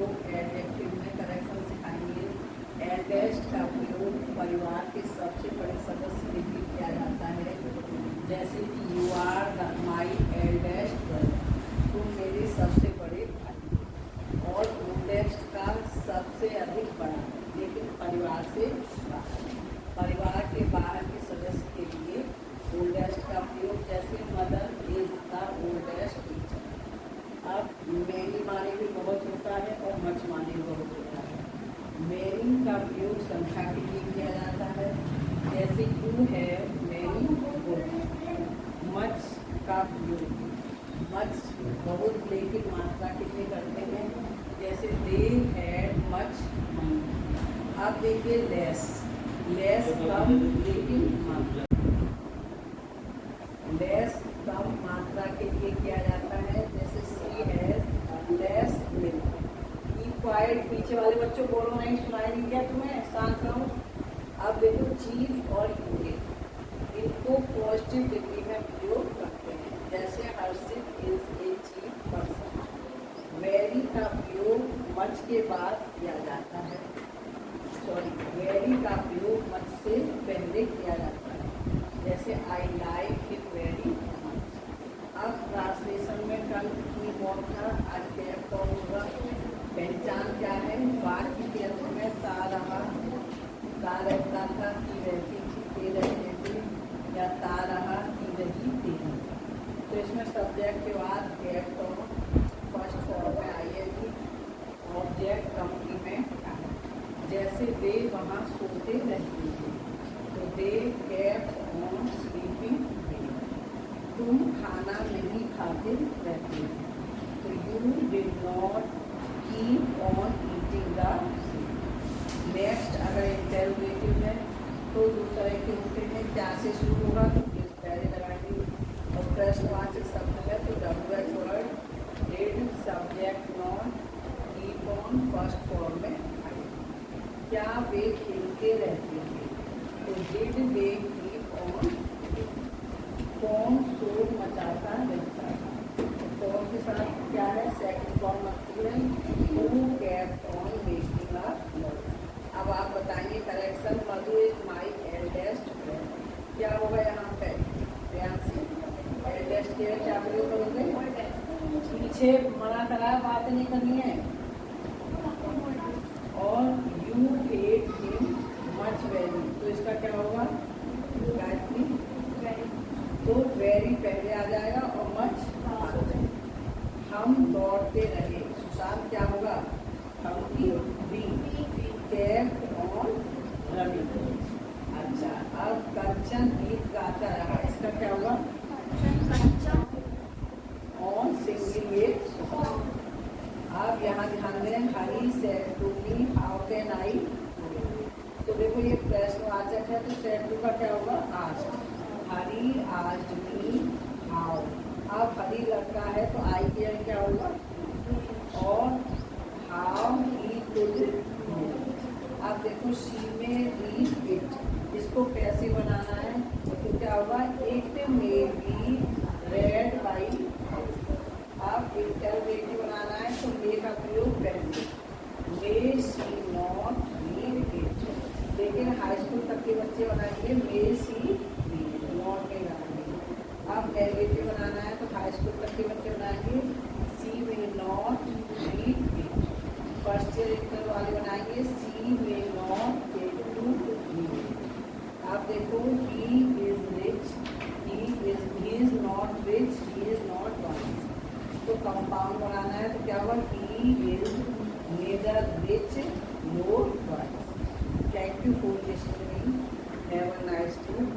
आपको एडजेक्टिव में करेक्शन सिखाएंगे। एल्डेस्ट का प्रयोग परिवार के सबसे बड़े सदस्य के लिए किया जाता है, जैसे कि you are my eldest brother, तुम मेरे सबसे बड़े भाई। और ओल्डेस्ट का सबसे अधिक बड़ा, लेकिन परिवार से बाहर, परिवार के बाहर के सदस्य के लिए ओल्डेस्ट का प्रयोग, जैसे mother is the oldest teacher. अब मेनी माने भी बहुत होता है और मच माने भी बहुत होता है। मेनी का प्रयोग संख्या के लिए किया जाता है, जैसे यू है मेनी बुक्स। मच का प्रयोग मच बहुत लेकिन मात्रा के लिए करते हैं, जैसे दे हैड मच मनी। अब देखिए लेस, लेस कम लेकिन मात्रा, लेस कम मात्रा के लिए किया जाता है, जैसे सी हैज लेस मिल्क। क्वाइट, पीछे वाले बच्चों बोलो नहीं, सुनाई नहीं दिया तुम्हें, शांत रहो। अब देखो चीफ और यूनिट, इनको पॉजिटिव डिग्री में प्रयोग करते हैं, जैसे Harshit is a chief person. Very का प्रयोग मच के बाद किया जाता है, सॉरी वेरी का प्रयोग मच से पहले किया जाता है, जैसे I like him very much. अब ट्रांसलेशन में कल की मौत था, आज क्या कौन होगा। पहचान क्या है, वाक्य के अंत में ता रहा, ता रहता था, की रहती थी, ते रहते थे, या ता रहा, की रही, तेरी। तो इसमें सब्जेक्ट के बाद गेट तो फर्स्ट फॉर्म में आएगी, ऑब्जेक्ट कंपनी में, जैसे वे वहाँ सोते रहते थे, तो दे केप्ट ऑन स्लीपिंग। तुम खाना नहीं खाते रहते, तो you did not keep on eating the. Next अगर इंटरोगेटिव है तो दो तरह के होते हैं, क्या से शुरू होगा तो पहले लगाएंगे, और प्रश्नवाचक शब्द है तो WH word did subject not keep on first form में आए। क्या वे खेलते रहते थे, तो डिड दे कीप ऑन। कौन शोर मचाता रहता था, कौन के साथ क्या है, second form material, who kept on making a note. अब आप बताइए correction, Madhu is my eldest friend, क्या होगा यहाँ पे, एल्डेस्ट के क्या प्रयोग करोगे, पीछे मना करा, बात नहीं करनी है। और you hate him much very, तो इसका क्या होगा गायत्री, तो वेरी पहले आ जाएगा और मच बाद हो जाएगा। हम दौड़ते रहे, सुशांत क्या होगा, हम की वी केप्ट ऑन रनिंग। अच्छा, अब कंचन गीत गाता रहा, इसका क्या होगा, ऑन सिंगिंग इट सॉन्ग। अब यहाँ ध्यान दें, Hari said to me how can I, तो देखो ये प्रश्नवाचक है, तो सेड टू का क्या होगा, आज। हरी आस्क्ड मी हाउ, अब हरी लड़का है तो आई के क्या होगा, और हाउ ही कुड। अब देखो शी में रीड इट, इसको कैसे बनाना है, तो क्या होगा, it may be red by. अब इंटरोगेटिव बनाना है तो मे का प्रयोग पहले, मे सी नॉट रीड इट, लेकिन हाई स्कूल तक के बच्चे बनाएंगे मे सी नॉट में बनाएंगे। अब नेगेटिव बनाना है तो हाई स्कूल तक के बच्चे बनाएंगे सी में not read it. First year inter वाले बनाएंगे सी में नॉट गेट टू रीड। अब देखो he is rich, he is not rich, he is not wise, तो कंपाउंड बनाना है तो क्या हुआ, he is neither rich nor wise. Thank you for listening, have a nice day.